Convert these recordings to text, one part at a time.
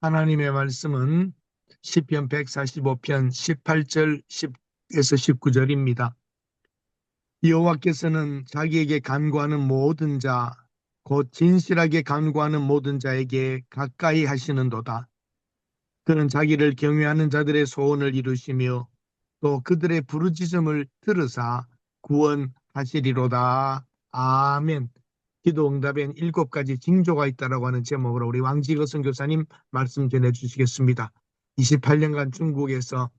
하나님의 말씀은 시편 145편 18절 10에서 19절입니다. 여호와께서는 자기에게 간구하는 모든 자, 곧 진실하게 간구하는 모든 자에게 가까이 하시는도다. 그는 자기를 경외하는 자들의 소원을 이루시며 또 그들의 부르짖음을 들으사 구원하시리로다. 아멘. 기도 응답엔 7가지 징조가 있다라고 하는 제목으로 우리 왕지거 선교사님 말씀 전해주시겠습니다. 28년간 중국에서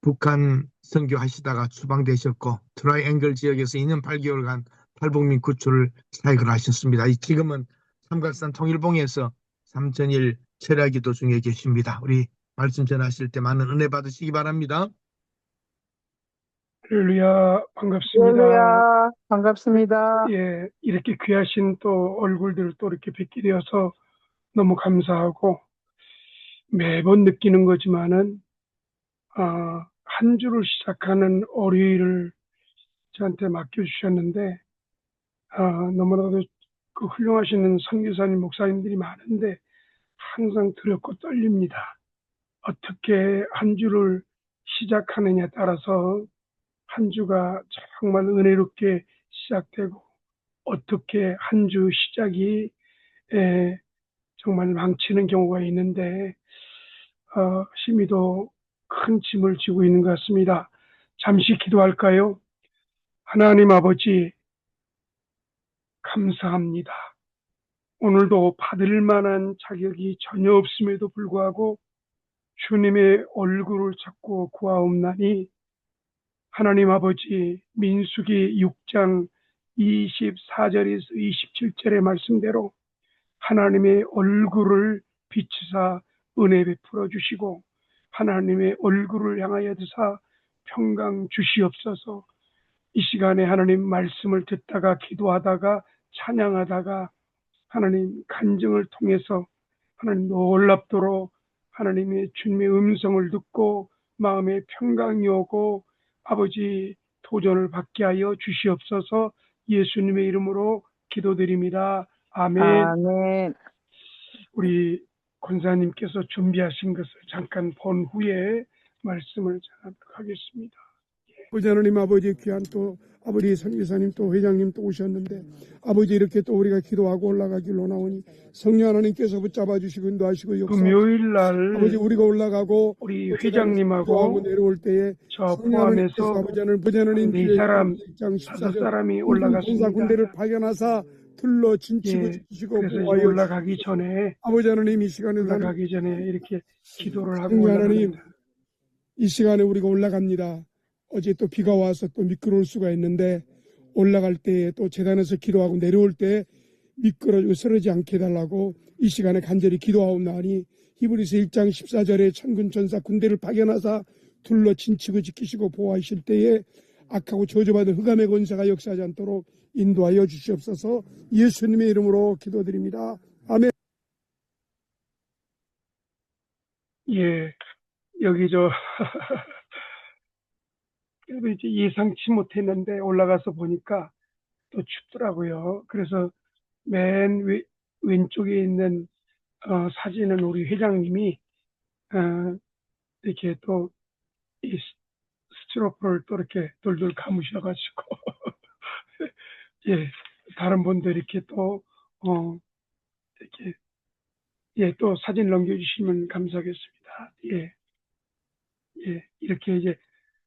북한 선교하시다가 추방되셨고 트라이앵글 지역에서 2년 8개월간 탈북민 구출을 사역을 하셨습니다. 지금은 삼각산 통일봉에서 삼천일 철야기도 중에 계십니다. 우리 말씀 전하실 때 많은 은혜 받으시기 바랍니다. 할렐루야, 반갑습니다. 할렐루야, 반갑습니다. 예, 이렇게 귀하신 또 얼굴들을 또 이렇게 뵙게 되어서 너무 감사하고 매번 느끼는 거지만은, 한 주를 시작하는 월요일을 저한테 맡겨주셨는데, 너무나도 그 훌륭하시는 선교사님, 목사님들이 많은데 항상 두렵고 떨립니다. 어떻게 한 주를 시작하느냐에 따라서 한 주가 정말 은혜롭게 시작되고 어떻게 한 주 시작이 정말 망치는 경우가 있는데 심히도 큰 짐을 지고 있는 것 같습니다. 잠시 기도할까요? 하나님 아버지 감사합니다. 오늘도 받을 만한 자격이 전혀 없음에도 불구하고 주님의 얼굴을 찾고 구하옵나니 하나님 아버지 민수기 6장 24절에서 27절의 말씀대로 하나님의 얼굴을 비추사 은혜 베풀어 주시고 하나님의 얼굴을 향하여 드사 평강 주시옵소서. 이 시간에 하나님 말씀을 듣다가 기도하다가 찬양하다가 하나님 간증을 통해서 하나님 놀랍도록 하나님의 주님의 음성을 듣고 마음에 평강이 오고 아버지 도전을 받게 하여 주시옵소서. 예수님의 이름으로 기도드립니다. 아멘. 아멘. 우리 권사님께서 준비하신 것을 잠깐 본 후에 말씀을 전하도록 하겠습니다. 아버지 하나님, 아버지 귀한 또 아버지 선교사님 또 회장님 또 오셨는데 아버지 이렇게 또 우리가 기도하고 올라가길로 나오니 성령 하나님께서 붙잡아 주시고 인도하시고 금요일 날 아버지 우리가 올라가고 우리 회장님하고 내려올 때에 저 포함해서 아버지 하나님 네 사람 5사람이 올라갔습니다. 군대를 발견하사 둘러 진치고 지키시고 보호하여 올라가기 전에 아버지 하나님 이 시간에 올라가기 전에 이렇게 기도를 하고 올라갑니다. 이 시간에 우리가 올라갑니다. 어제 또 비가 와서 또 미끄러울 수가 있는데 올라갈 때 또 재단에서 기도하고 내려올 때 미끄러지고 쓰러지지 않게 해달라고 이 시간에 간절히 기도하옵나니 히브리서 1장 14절에 천군 천사 군대를 파견하사 둘러 진치고 지키시고 보호하실 때에 악하고 저주받은 흑암의 권세가 역사하지 않도록 인도하여 주시옵소서. 예수님의 이름으로 기도드립니다. 아멘. 예, 여기 그래도 이제 예상치 못했는데 올라가서 보니까 또 춥더라고요. 그래서 맨 왼쪽에 있는 사진은 우리 회장님이 이렇게 또 이 스티로폼을 또 이렇게 돌돌 감으셔가지고 예, 다른 분들 이렇게 또 이렇게 또 사진 넘겨주시면 감사하겠습니다. 예, 이렇게 이제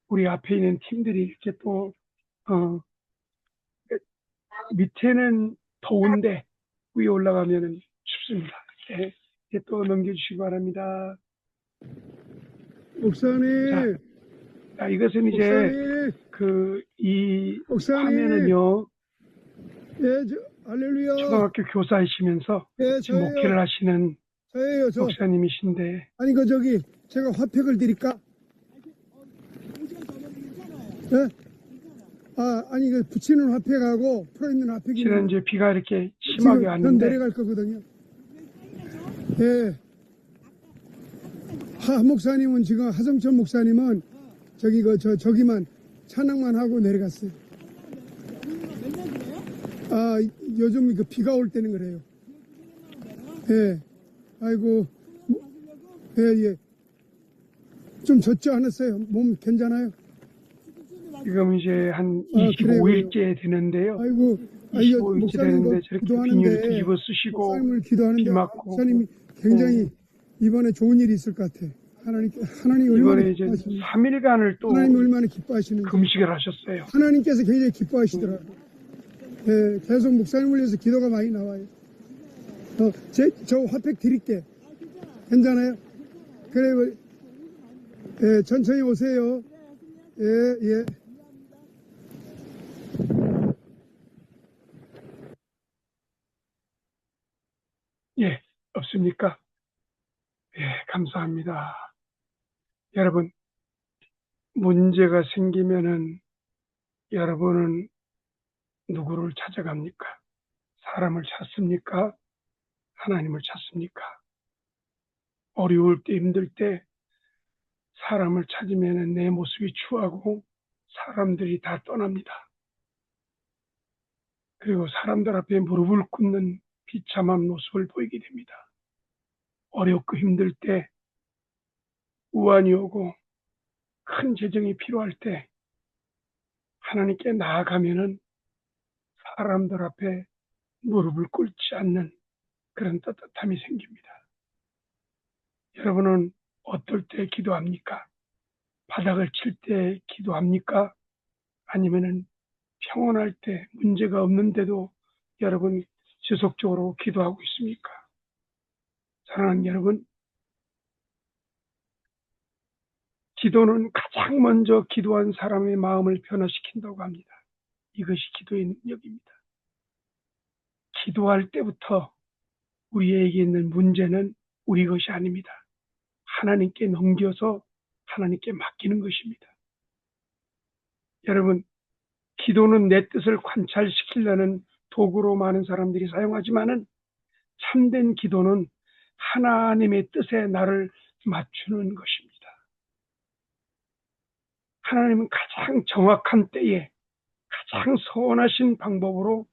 우리 앞에 있는 팀들이 이렇게 또 밑에는 더운데 위에 올라가면은 춥습니다. 예, 또 넘겨주시기 바랍니다. 목사님. 자, 이것은 이제 이 화면은요. 예, 할렐루야. 초등학교 교사이시면서 지금 목회를 하시는 저예요, 목사님이신데. 아니 제가 화팩을 드릴까? 네? 아니 붙이는 화팩하고 풀어있는 화팩이 지난주에 비가 이렇게 심하게 왔는데 내려갈 거거든요. 예. 하 목사님은 지금 하성천 목사님은 저기만 찬양만 하고 내려갔어요. 요즘 비가 올 때는 그래요. 예. 아이고 예, 예. 좀 젖지 않았어요? 몸 괜찮아요? 지금 이제 한 그래요, 25일째 되는데요. 아이고, 25일째 목사님 되는데 저렇게 비닐을 기도하는데, 뒤집어 쓰시고 목사님을 기도하는데, 비 맞고 목사님이 굉장히 이번에 좋은 일이 있을 것 같아. 하나님 얼마나 이번에 이제 기뻐하시는지, 3일간을 또 하나님 얼마나 기뻐하시는지, 금식을 하셨어요. 하나님께서 굉장히 기뻐하시더라고요. 예, 계속 목사님을 위해서 기도가 많이 나와요. 저 화팩 드릴게. 괜찮아요? 그래, 예, 천천히 오세요. 예, 예. 예, 없습니까? 예, 감사합니다. 여러분, 문제가 생기면은 여러분은 누구를 찾아갑니까? 사람을 찾습니까? 하나님을 찾습니까? 어려울 때, 힘들 때 사람을 찾으면 내 모습이 추하고 사람들이 다 떠납니다. 그리고 사람들 앞에 무릎을 꿇는 비참한 모습을 보이게 됩니다. 어렵고 힘들 때, 우환이 오고 큰 재정이 필요할 때 하나님께 나아가면은 사람들 앞에 무릎을 꿇지 않는 그런 따뜻함이 생깁니다. 여러분은 어떨 때 기도합니까? 바닥을 칠 때 기도합니까? 아니면은 평온할 때 문제가 없는데도 여러분 지속적으로 기도하고 있습니까? 사랑하는 여러분, 기도는 가장 먼저 기도한 사람의 마음을 변화시킨다고 합니다. 이것이 기도의 능력입니다. 기도할 때부터 우리에게 있는 문제는 우리 것이 아닙니다. 하나님께 넘겨서 하나님께 맡기는 것입니다. 여러분, 기도는 내 뜻을 관찰시키려는 도구로 많은 사람들이 사용하지만은 참된 기도는 하나님의 뜻에 나를 맞추는 것입니다. 하나님은 가장 정확한 때에 가장 선하신 방법으로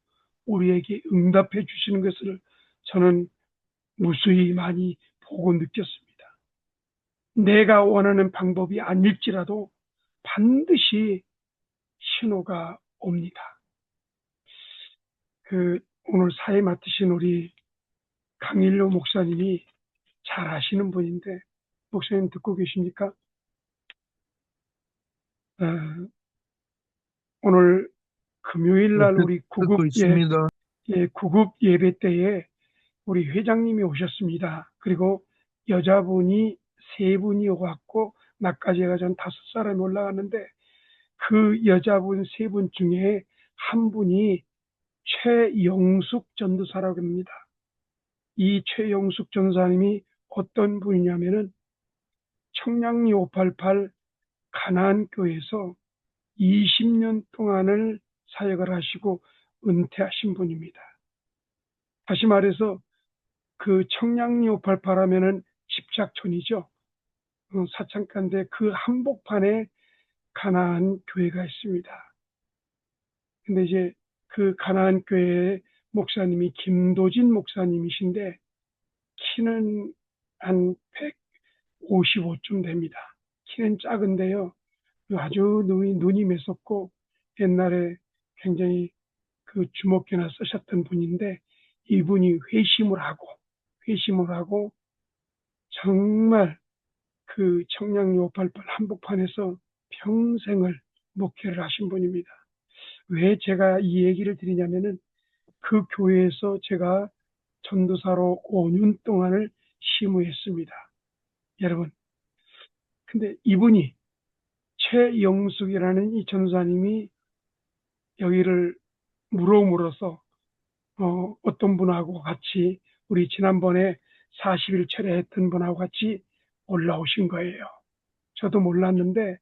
우리에게 응답해 주시는 것을 저는 무수히 많이 보고 느꼈습니다. 내가 원하는 방법이 아닐지라도 반드시 신호가 옵니다. 오늘 사회 맡으신 우리 강일로 목사님이 잘 아시는 분인데, 목사님 듣고 계십니까? 오늘 금요일 날 우리 듣고 있습니다. 구급 예배 때에 우리 회장님이 오셨습니다. 그리고 여자분이 3분이 오갔고 나까지 해가지고 5사람이 올라갔는데 그 여자분 3분 중에 한 분이 최영숙 전도사라고 합니다. 이 최영숙 전도사님이 어떤 분이냐면은 청량리 588 가나안교회에서 20년 동안을 사역을 하시고 은퇴하신 분입니다. 다시 말해서 그 청량리 588 하면은 집착촌이죠. 사창가인데 그 한복판에 가나안 교회가 있습니다. 근데 이제 그 가나안 교회 목사님이 김도진 목사님이신데 키는 한 155쯤 됩니다. 키는 작은데요. 아주 눈이 mes었고 옛날에 굉장히 그 주목기나 쓰셨던 분인데 이분이 회심을 하고 정말 그 청량리 588 한복판에서 평생을 목회를 하신 분입니다. 왜 제가 이 얘기를 드리냐면은 그 교회에서 제가 전도사로 5년 동안을 심우했습니다. 여러분, 근데 이분이 최영숙이라는 이 전도사님이 여기를 물어서 어떤 분하고 같이 우리 지난번에 40일 철회했던 분하고 같이 올라오신 거예요. 저도 몰랐는데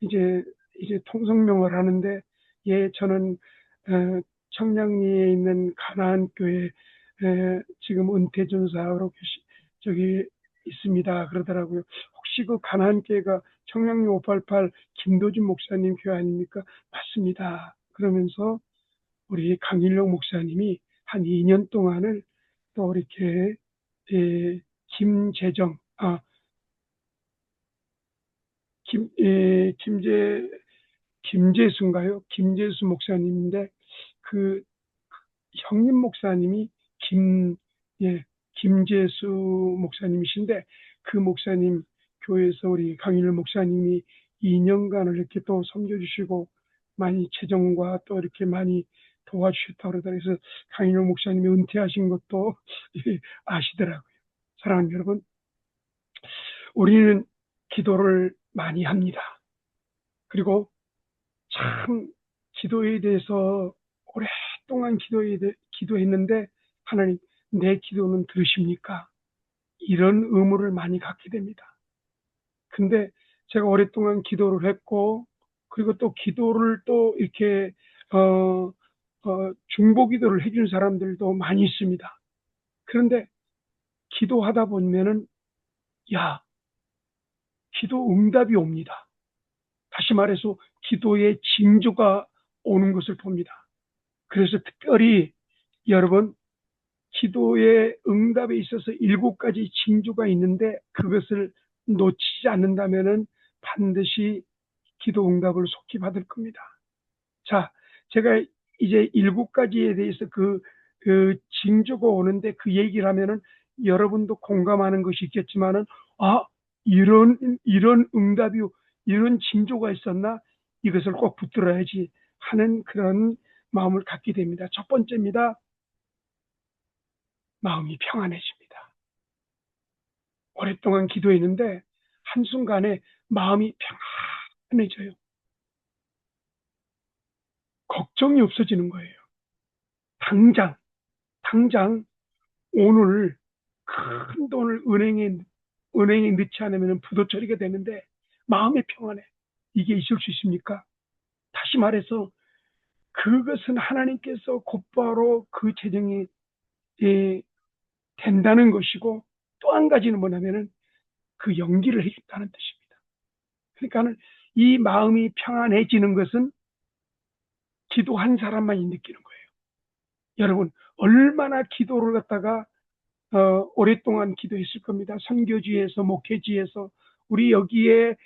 이제 통성명을 하는데 저는 청량리에 있는 가나안 교회 지금 은퇴 전사로 저기 있습니다. 그러더라고요. 혹시 그 가나안 교회가 청량리 588 김도진 목사님 교회 아닙니까? 맞습니다. 그러면서 우리 강일용 목사님이 한 2년 동안을 또 이렇게 김재정 김재수인가요? 김재수 목사님인데 그 형님 목사님이 김재수 목사님이신데 그 목사님 교회에서 우리 강인일 목사님이 2년간을 이렇게 또 섬겨주시고 많이 재정과 또 이렇게 많이 도와주셨다고 그러더라고요. 그래서 강인일 목사님이 은퇴하신 것도 아시더라고요. 사랑하는 여러분, 우리는 기도를 많이 합니다. 그리고 참 기도에 대해서 오랫동안 기도했는데 하나님 내 기도는 들으십니까? 이런 의무를 많이 갖게 됩니다. 근데 제가 오랫동안 기도를 했고 그리고 또 기도를 또 이렇게 중보 기도를 해준 사람들도 많이 있습니다. 그런데 기도하다 보면은 기도 응답이 옵니다. 다시 말해서 기도의 징조가 오는 것을 봅니다. 그래서 특별히 여러분 기도의 응답에 있어서 7가지 징조가 있는데 그것을 놓치지 않는다면은 반드시 기도 응답을 속히 받을 겁니다. 자, 제가 이제 7가지에 대해서 그 징조가 오는데 그 얘기를 하면은 여러분도 공감하는 것이 있겠지만은 이런 응답이 이런 징조가 있었나 이것을 꼭 붙들어야지 하는 그런 마음을 갖게 됩니다. 첫 번째입니다. 마음이 평안해집니다. 오랫동안 기도했는데 한순간에 마음이 평안해져요. 걱정이 없어지는 거예요. 당장 오늘 큰 돈을 은행에 넣지 않으면 부도 처리가 되는데 마음이 평안해. 이게 있을 수 있습니까? 다시 말해서 그것은 하나님께서 곧바로 그 재정이 된다는 것이고 또 한 가지는 뭐냐면은 그 연기를 해준다는 뜻입니다. 그러니까는 이 마음이 평안해지는 것은 기도한 사람만이 느끼는 거예요. 여러분 얼마나 기도를 갖다가 오랫동안 기도했을 겁니다. 선교지에서 목회지에서 우리 여기에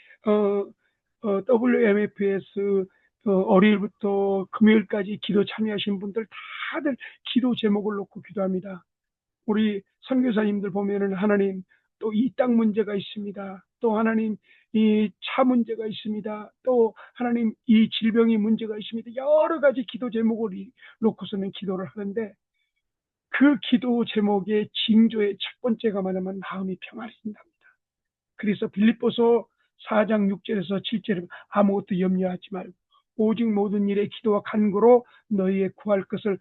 WMFS 월요일부터 금요일까지 기도 참여하신 분들 다들 기도 제목을 놓고 기도합니다. 우리 선교사님들 보면은 하나님 또 이 땅 문제가 있습니다. 또 하나님 이 차 문제가 있습니다. 또 하나님 이 질병이 문제가 있습니다. 여러 가지 기도 제목을 놓고서는 기도를 하는데 그 기도 제목의 징조의 첫 번째가 뭐냐면 마음이 평안해진답니다. 그래서 빌립보서 4장 6절에서 7절에 아무것도 염려하지 말고 오직 모든 일에 기도와 간구로 너희의 구할 것을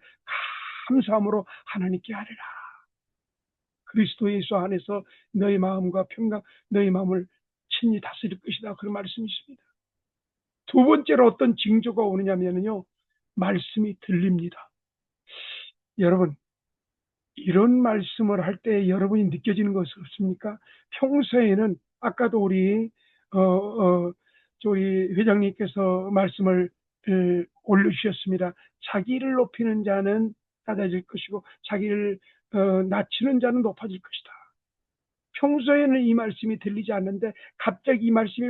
감사함으로 하나님께 아뢰라. 그리스도 예수 안에서 너희 마음과 평강, 너희 마음을 친히 다스릴 것이다. 그런 말씀이 있습니다. 두 번째로 어떤 징조가 오느냐면요. 말씀이 들립니다. 여러분, 이런 말씀을 할 때 여러분이 느껴지는 것이 없습니까? 평소에는 아까도 우리 회장님께서 말씀을 올려주셨습니다. 자기를 높이는 자는 낮아질 것이고 자기를 낮추는 자는 높아질 것이다. 평소에는 이 말씀이 들리지 않는데 갑자기 이 말씀이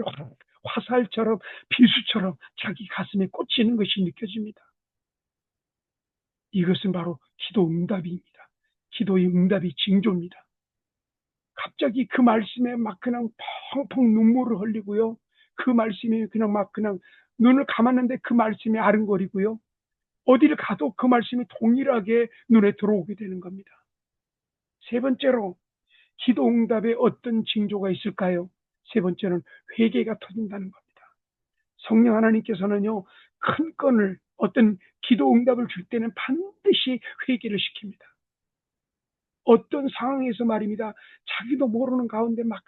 화살처럼 비수처럼 자기 가슴에 꽂히는 것이 느껴집니다. 이것은 바로 기도 응답입니다. 기도의 응답이 징조입니다. 갑자기 그 말씀에 막 그냥 펑펑 눈물을 흘리고요. 그 말씀이 그냥 눈을 감았는데 그 말씀이 아른거리고요. 어디를 가도 그 말씀이 동일하게 눈에 들어오게 되는 겁니다. 세 번째로 기도 응답에 어떤 징조가 있을까요? 세 번째는 회개가 터진다는 겁니다. 성령 하나님께서는요, 큰 건을 어떤 기도 응답을 줄 때는 반드시 회개를 시킵니다. 어떤 상황에서 말입니다. 자기도 모르는 가운데 막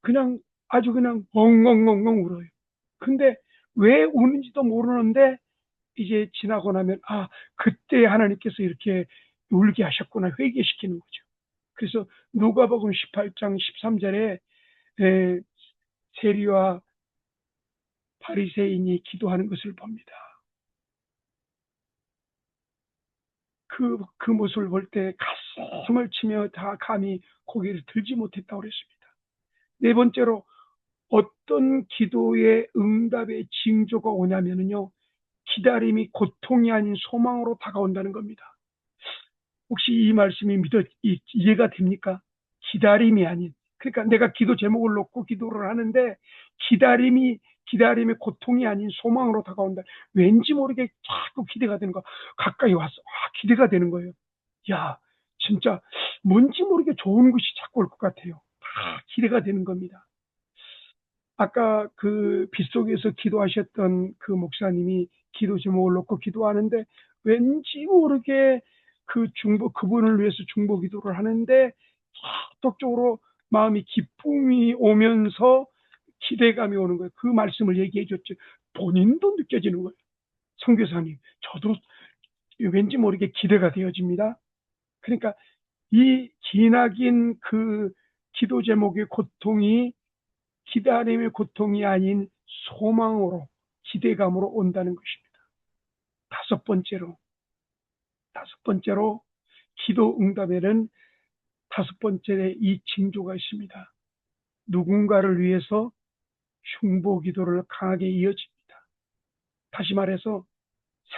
그냥 아주 그냥 엉엉엉엉 울어요. 근데 왜 우는지도 모르는데 이제 지나고 나면 그때 하나님께서 이렇게 울게 하셨구나 회개시키는 거죠. 그래서 누가복음 18장 13절에 세리와 바리새인이 기도하는 것을 봅니다. 그 모습을 볼 때 가슴을 치며 다 감히 고개를 들지 못했다고 그랬습니다. 네 번째로 어떤 기도의 응답의 징조가 오냐면요. 기다림이 고통이 아닌 소망으로 다가온다는 겁니다. 혹시 이 말씀이 이해가 됩니까? 기다림이 아닌. 그러니까 내가 기도 제목을 놓고 기도를 하는데 기다림이 고통이 아닌 소망으로 다가온다. 왠지 모르게 자꾸 기대가 되는 거. 가까이 와서 기대가 되는 거예요. 야, 진짜 뭔지 모르게 좋은 것이 자꾸 올 것 같아요. 다 기대가 되는 겁니다. 아까 그 빗속에서 기도하셨던 그 목사님이 기도 제목을 놓고 기도하는데 왠지 모르게 그분을 위해서 중보 기도를 하는데 적극적으로 마음이 기쁨이 오면서 기대감이 오는 거예요. 그 말씀을 얘기해 줬죠. 본인도 느껴지는 거예요. 선교사님, 저도 왠지 모르게 기대가 되어집니다. 그러니까 이 기나긴 그 기도 제목의 고통이 기다림의 고통이 아닌 소망으로, 기대감으로 온다는 것입니다. 다섯 번째로 기도 응답에는 다섯 번째 이 징조가 있습니다. 누군가를 위해서 흉보 기도를 강하게 이어집니다. 다시 말해서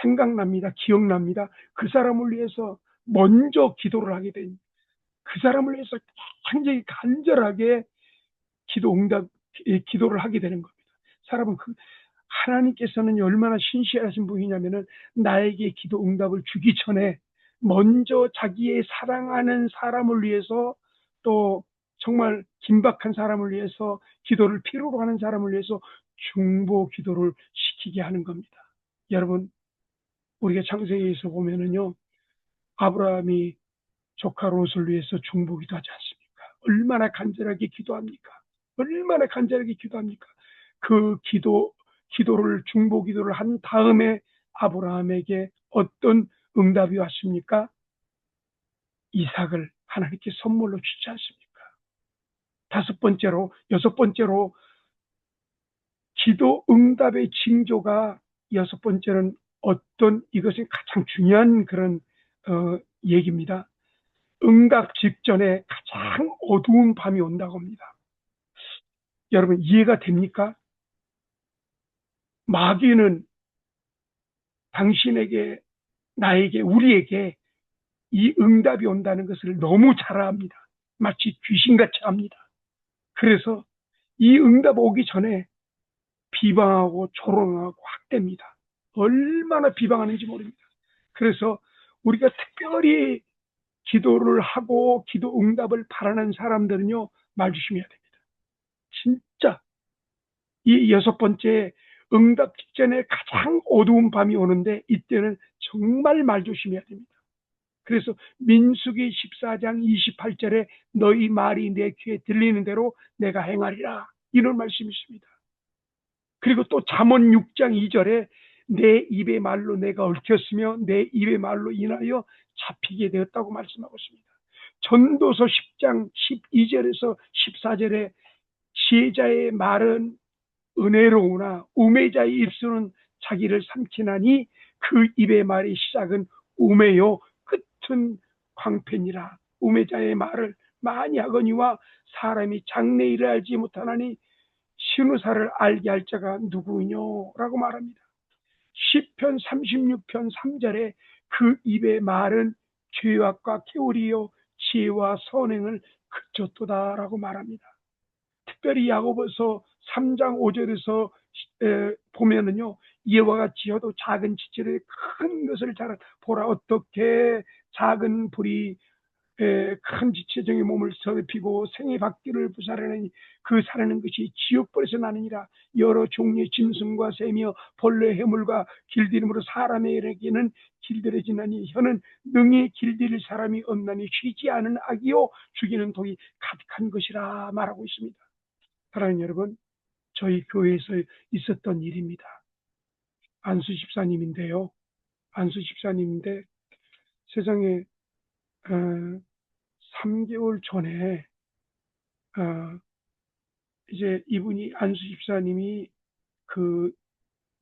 생각납니다. 기억납니다. 그 사람을 위해서 먼저 기도를 하게 된, 그 사람을 위해서 굉장히 간절하게 기도를 하게 되는 겁니다. 사람은 하나님께서는 얼마나 신실하신 분이냐면은 나에게 기도 응답을 주기 전에 먼저 자기의 사랑하는 사람을 위해서 또 정말 긴박한 사람을 위해서 기도를 필요로 하는 사람을 위해서 중보 기도를 시키게 하는 겁니다. 여러분, 우리가 창세기에서 보면은요, 아브라함이 조카 롯을 위해서 중보 기도하지 않습니까? 얼마나 간절하게 기도합니까? 얼마나 간절하게 기도합니까? 그 기도를, 중보 기도를 한 다음에 아브라함에게 어떤 응답이 왔습니까? 이삭을 하나님께 선물로 주지 않습니까? 여섯 번째로 기도 응답의 징조가 여섯 번째는 이것이 가장 중요한 그런 얘기입니다. 응답 직전에 가장 어두운 밤이 온다고 합니다. 여러분 이해가 됩니까? 마귀는 당신에게, 나에게, 우리에게 이 응답이 온다는 것을 너무 잘 압니다. 마치 귀신같이 압니다. 그래서 이 응답 오기 전에 비방하고 조롱하고 학대입니다. 얼마나 비방하는지 모릅니다. 그래서 우리가 특별히 기도를 하고 기도 응답을 바라는 사람들은요, 말 조심해야 됩니다. 진짜 이 여섯 번째 응답 직전에 가장 어두운 밤이 오는데 이때는 정말 말 조심해야 됩니다. 그래서 민수기 14장 28절에 너희 말이 내 귀에 들리는 대로 내가 행하리라, 이런 말씀이 있습니다. 그리고 또 잠언 6장 2절에 내 입의 말로 내가 얽혔으며 내 입의 말로 인하여 잡히게 되었다고 말씀하고 있습니다. 전도서 10장 12절에서 14절에 지혜자의 말은 은혜로우나 우매자의 입술은 자기를 삼키나니 그 입의 말의 시작은 우매요 끝은 광팬이라. 우매자의 말을 많이 하거니와 사람이 장래일을 알지 못하나니 신우사를 알게 할 자가 누구뇨? 라고 말합니다. 시편 36편 3절에 그 입의 말은 죄악과 개울이요 지혜와 선행을 그쳤도다 라고 말합니다. 특별히 야고보서 3장 5절에서 보면은요, 이와 같이 여도 작은 지체를 큰 것을 잘 보라. 어떻게 작은 불이 큰 지체정의 몸을 더럽히고 생의 밖기를 부사르니 그 사르는 것이 지옥불에서 나느니라. 여러 종류의 짐승과 새며 벌레 해물과 길들임으로 사람에게는 길들여지나니 혀는 능히 길들일 사람이 없나니 쉬지 않은 악이요 죽이는 독이 가득한 것이라 말하고 있습니다. 사랑하는 여러분, 저희 교회에서 있었던 일입니다. 안수 집사님인데 세상에 3개월 전에 이제 이분이 안수 집사님이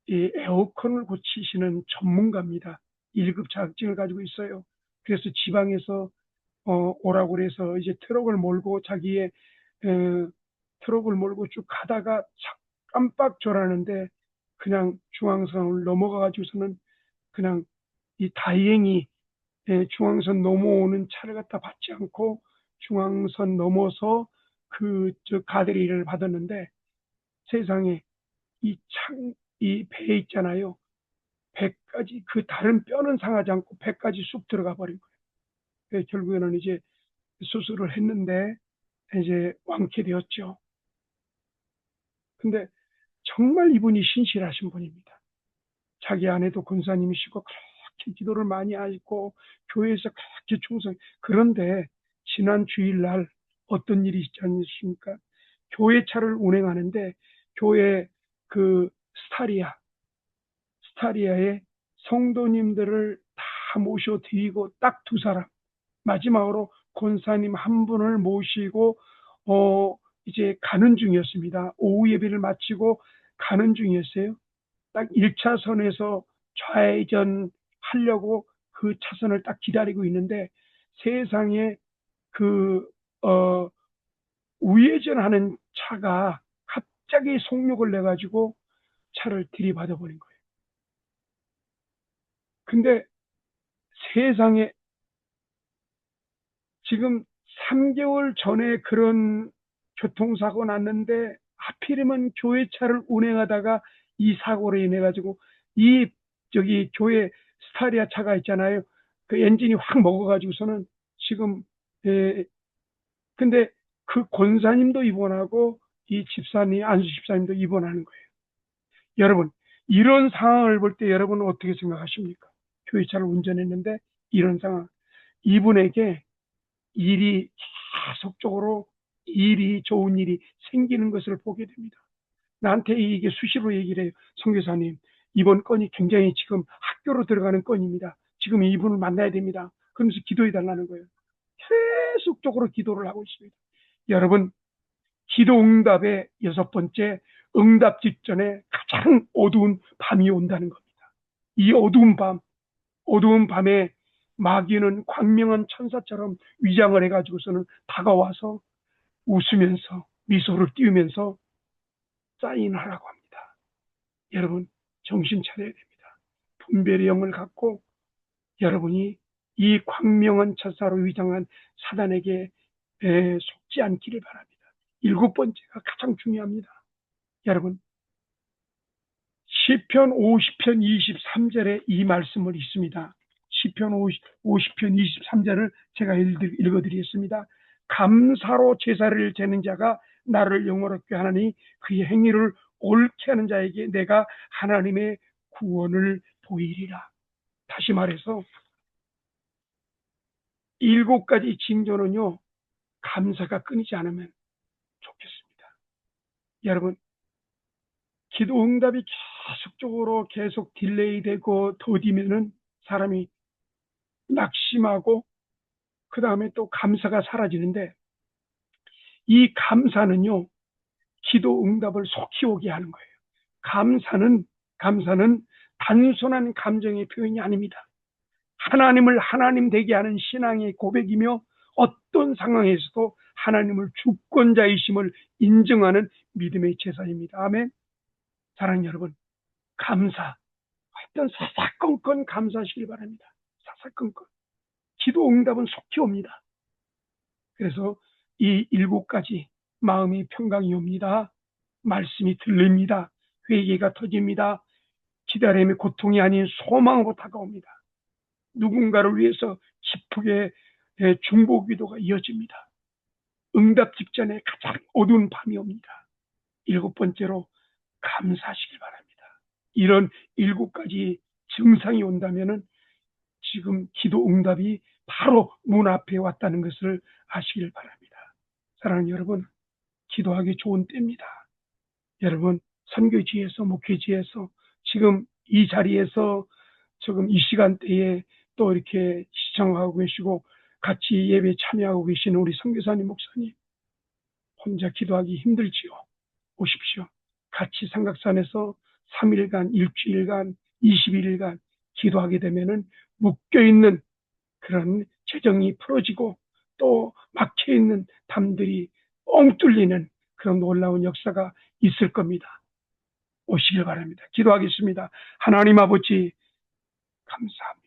이 에어컨을 고치시는 전문가입니다. 1급 자격증을 가지고 있어요. 그래서 지방에서 오라고 그래서 이제 트럭을 몰고 자기의 트럭을 몰고 쭉 가다가 깜빡 졸았는데 그냥 중앙선을 넘어가가지고서는 그냥 이 다행히 중앙선 넘어오는 차를 갖다 받지 않고 중앙선 넘어서 저 가드레일을 받았는데 세상에 이 배 있잖아요. 배까지 그 다른 뼈는 상하지 않고 배까지 쑥 들어가 버린 거예요. 그래서 결국에는 이제 수술을 했는데 이제 완쾌되었죠. 근데 정말 이분이 신실하신 분입니다. 자기 아내도 권사님이시고 그렇게 기도를 많이 하시고 교회에서 그렇게 충성. 그런데 지난 주일날 어떤 일이 있지 않습니까? 교회 차를 운행하는데 교회 그 스타리아에 성도님들을 다 모셔드리고 딱 두 사람, 마지막으로 권사님 한 분을 모시고 이제 가는 중이었습니다. 오후 예배를 마치고 가는 중이었어요. 딱 1차선에서 좌회전 하려고 그 차선을 딱 기다리고 있는데 세상에 그 우회전하는 차가 갑자기 속력을 내가지고 차를 들이받아 버린 거예요. 근데 세상에 지금 3개월 전에 그런 교통사고 났는데 하필이면 교회 차를 운행하다가 이 사고로 인해 가지고 저기 교회 스타리아 차가 있잖아요. 그 엔진이 확 먹어가지고서는 지금 근데 그 권사님도 입원하고 이 집사님 안수 집사님도 입원하는 거예요. 여러분 이런 상황을 볼 때 여러분은 어떻게 생각하십니까? 교회 차를 운전했는데 이런 상황 이분에게 일이 계속적으로 좋은 일이 생기는 것을 보게 됩니다. 나한테 이게 수시로 얘기를 해요. 선교사님, 이번 건이 굉장히 지금 학교로 들어가는 건입니다. 지금 이분을 만나야 됩니다. 그러면서 기도해 달라는 거예요. 계속적으로 기도를 하고 있습니다. 여러분, 기도 응답의 6번째, 응답 직전에 가장 어두운 밤이 온다는 겁니다. 이 어두운 밤에 마귀는 광명한 천사처럼 위장을 해가지고서는 다가와서 웃으면서 미소를 띄우면서 사인하라고 합니다. 여러분 정신 차려야 됩니다. 분별의 영을 갖고 여러분이 이 광명한 천사로 위장한 사단에게 속지 않기를 바랍니다. 7번째가 가장 중요합니다. 여러분 시편 50편 23절에 이 말씀을 있습니다. 시편 50편 23절을 제가 읽어드리겠습니다. 감사로 제사를 제는 자가 나를 영화롭게 하나니 그의 행위를 옳게 하는 자에게 내가 하나님의 구원을 보이리라. 다시 말해서 7가지 징조는요 감사가 끊이지 않으면 좋겠습니다. 여러분 기도 응답이 계속적으로 계속 딜레이 되고 더디면은 사람이 낙심하고 그 다음에 또 감사가 사라지는데 이 감사는요 기도 응답을 속히 오게 하는 거예요. 감사는 단순한 감정의 표현이 아닙니다. 하나님을 하나님 되게 하는 신앙의 고백이며 어떤 상황에서도 하나님을 주권자이심을 인정하는 믿음의 제사입니다. 아멘. 사랑하는 여러분, 감사. 어떤 사사건건 감사하시길 바랍니다. 사사건건. 기도 응답은 속히 옵니다. 그래서 이 7가지 마음이 평강이 옵니다. 말씀이 들립니다. 회개가 터집니다. 기다림의 고통이 아닌 소망으로 다가옵니다. 누군가를 위해서 기쁘게 중보 기도가 이어집니다. 응답 직전에 가장 어두운 밤이 옵니다. 7번째로 감사하시길 바랍니다. 이런 7가지 증상이 온다면은 지금 기도 응답이 바로 문 앞에 왔다는 것을 아시길 바랍니다. 사랑하는 여러분, 기도하기 좋은 때입니다. 여러분, 선교지에서 목회지에서 지금 이 자리에서 지금 이 시간대에 또 이렇게 시청하고 계시고 같이 예배 참여하고 계시는 우리 선교사님, 목사님, 혼자 기도하기 힘들지요. 오십시오. 같이 삼각산에서 3일간, 일주일간, 21일간 기도하게 되면은 묶여있는 그런 재정이 풀어지고 또 막혀있는 담들이 뻥 뚫리는 그런 놀라운 역사가 있을 겁니다. 오시길 바랍니다. 기도하겠습니다. 하나님 아버지 감사합니다.